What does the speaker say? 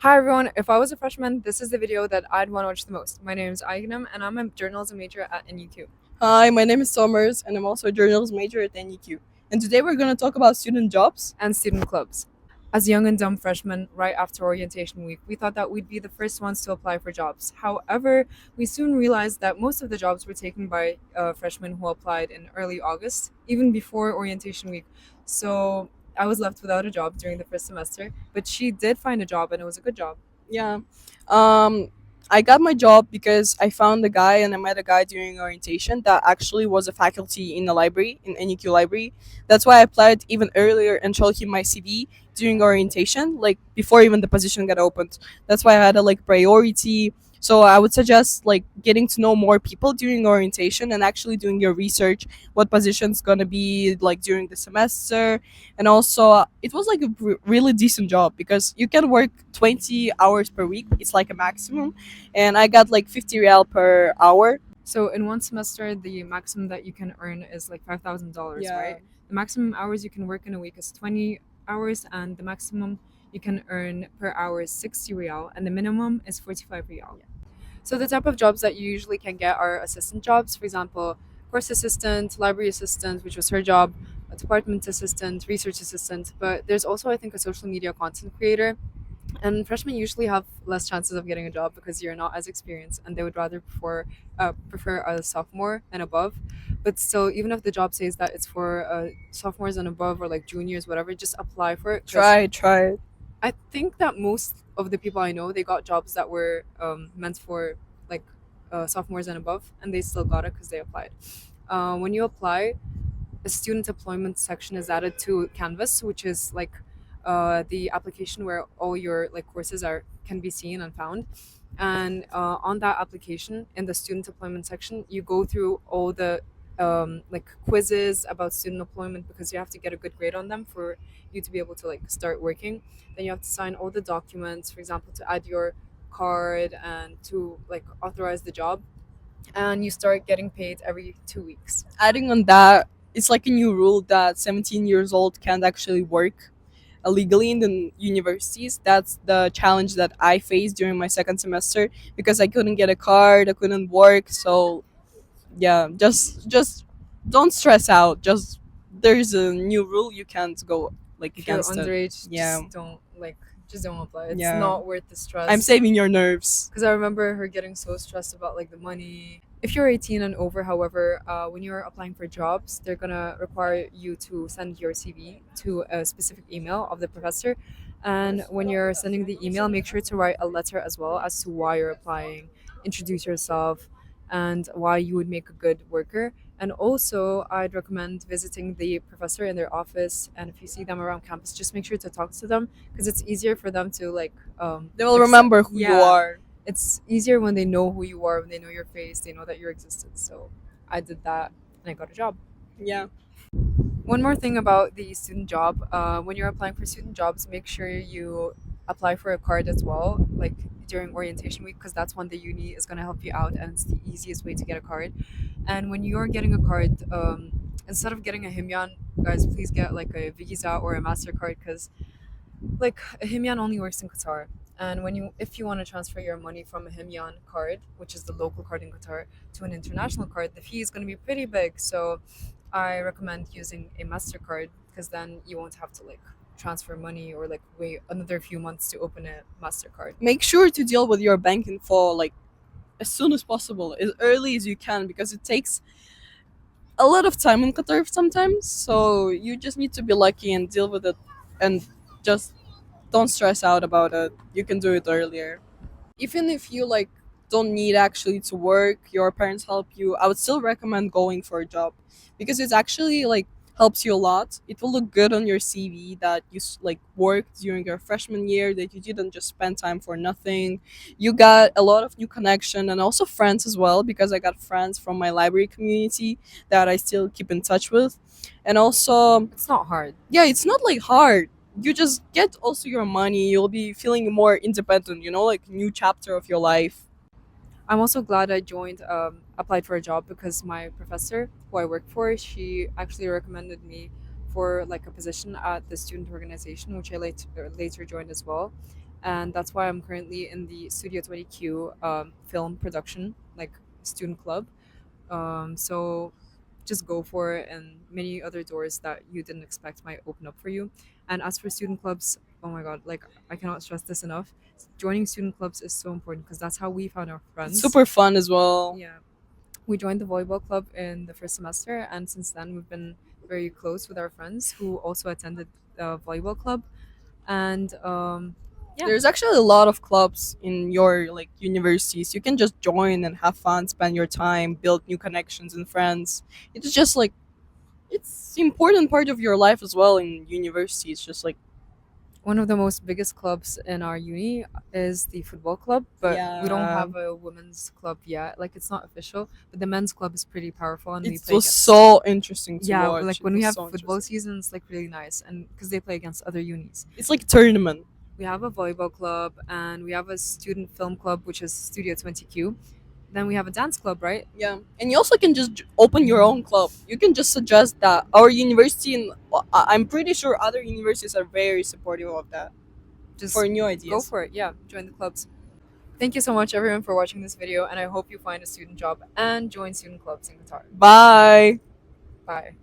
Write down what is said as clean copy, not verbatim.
Hi everyone, if I was a freshman, this is the video that I'd want to watch the most. My name is Aignam and I'm a journalism major at NUQ. Hi, my name is Summers, and I'm also a journalism major at NUQ. And today we're going to talk about student jobs. And student clubs. As young and dumb freshmen, right after orientation week, we thought that we'd be the first ones to apply for jobs. However, we soon realized that most of the jobs were taken by freshmen who applied in early August, even before orientation week. So I was left without a job during the first semester, but she did find a job and it was a good job. Yeah. Um, I got my job because I found a guy and I met a guy during orientation that actually was a faculty in the library, in NUQ library. That's why I applied even earlier and showed him my CV during orientation, like before even the position got opened. That's why I had a priority. So I would suggest getting to know more people during orientation and actually doing your research, what position's gonna be like during the semester. And also it was like a really decent job because you can work 20 hours per week. It's like a maximum, and I got like 50 real per hour. So in one semester, the maximum that you can earn is like $5,000, Yeah. right? The maximum hours you can work in a week is 20 hours, and the maximum you can earn per hour is 60 real, and the minimum is 45 real. So the type of jobs that you usually can get are assistant jobs, for example, course assistant, library assistant, which was her job, a department assistant, research assistant. But there's also, I think, a social media content creator, and freshmen usually have less chances of getting a job because you're not as experienced, and they would rather prefer a sophomore and above. But still, even if the job says that it's for sophomores and above or like juniors, whatever, just apply for it because Try it. I think that most of the people I know, they got jobs that were meant for like sophomores and above, and they still got it because they applied. When you apply, a student employment section is added to Canvas, which is like the application where all your like courses are can be seen and found. And on that application, in the student employment section, you go through all the like quizzes about student employment because you have to get a good grade on them for you to be able to like start working. Then you have to sign all the documents, for example, to add your card and to like authorize the job, and you start getting paid every 2 weeks. Adding on that, it's like a new rule that 17 years old can't actually work illegally in the universities. That's the challenge that I faced during my second semester because I couldn't get a card, I couldn't work. So yeah, just don't stress out. Just there's a new rule, you can't go If you're against it. underage, Yeah. just don't apply. It's Yeah. not worth the I'm stress. saving your nerves. Because I remember her getting so stressed about like the money. If you're 18 and over, however, when you're applying for jobs, they're gonna require you to send your CV to a specific email of the professor. And when you're sending the email, make sure to write a letter as well as to why you're applying, introduce yourself, and why you would make a good worker. And also, I'd recommend visiting the professor in their office. And if you see them around campus, just make sure to talk to them because it's easier for them to They will accept. remember who you Yeah, are. it's easier when they know who you are, when they know your face, they know that you're existent. So I did that and I got a job. Yeah. One more thing about the student job, when you're applying for student jobs, make sure you apply for a card as well, like during orientation week, because that's when the uni is going to help you out and it's the easiest way to get a card. And when you're getting a card, instead of getting a himyan, guys, please get like a visa or a mastercard because like a himyan only works in Qatar. And when you if you want to transfer your money from a himyan card, which is the local card in Qatar, to an international card, the fee is going to be pretty big. So I recommend using a mastercard because then you won't have to like transfer money or like wait another few months to open a mastercard. Make sure to deal with your bank info as soon as possible, as early as you can, because it takes a lot of time in Qatar sometimes. So you just need to be lucky and deal with it, and just don't stress out about it. You can do it earlier. Even if you don't need actually to work, your parents help you, I would still recommend going for a job because it's actually helps you a lot. It will look good on your CV that you worked during your freshman year, that you didn't just spend time for nothing. You got a lot of new connection and also friends as well, because I got friends from my library community that I still keep in touch with. And also, It's not hard. yeah, it's not hard. You just get also your money, you'll be feeling more independent, new chapter of your life. I'm also glad I joined, applied for a job because my professor, who I work for, she actually recommended me for like a position at the student organization, which I later joined as well. and that's why I'm currently in the Studio 20Q film production, like student club. So just go for it, and many other doors that you didn't expect might open up for you. And as for student clubs, oh my god, like I cannot stress this enough. Joining student clubs is so important because that's how we found our It's friends. super fun as well. Yeah, we joined the volleyball club in the first semester, and since then we've been very close with our friends who also attended the volleyball club. And yeah, There's actually a lot of clubs in your like universities. You can just join and have fun, spend your time, build new connections and friends. It's just like it's important part of your life as well in university. It's just like one of the most biggest clubs in our uni is the football club, but we don't yeah, have a women's club yet. Like it's not official, but the men's club is pretty powerful, and we it play was against. so interesting to Yeah, watch. like It when we was have so football interesting. season, it's like really nice, and because they play against other unis. It's like a tournament. We have a volleyball club, and we have a student film club, which is Studio 20Q. Then we have a dance club, right? Yeah, and you also can just open your own club. You can just suggest that our university, and I'm pretty sure other universities are very supportive of that Just for new go ideas. for it. Yeah, join the clubs. Thank you so much, everyone, for watching this video, and I hope you find a student job and join student clubs in Qatar. Bye. Bye.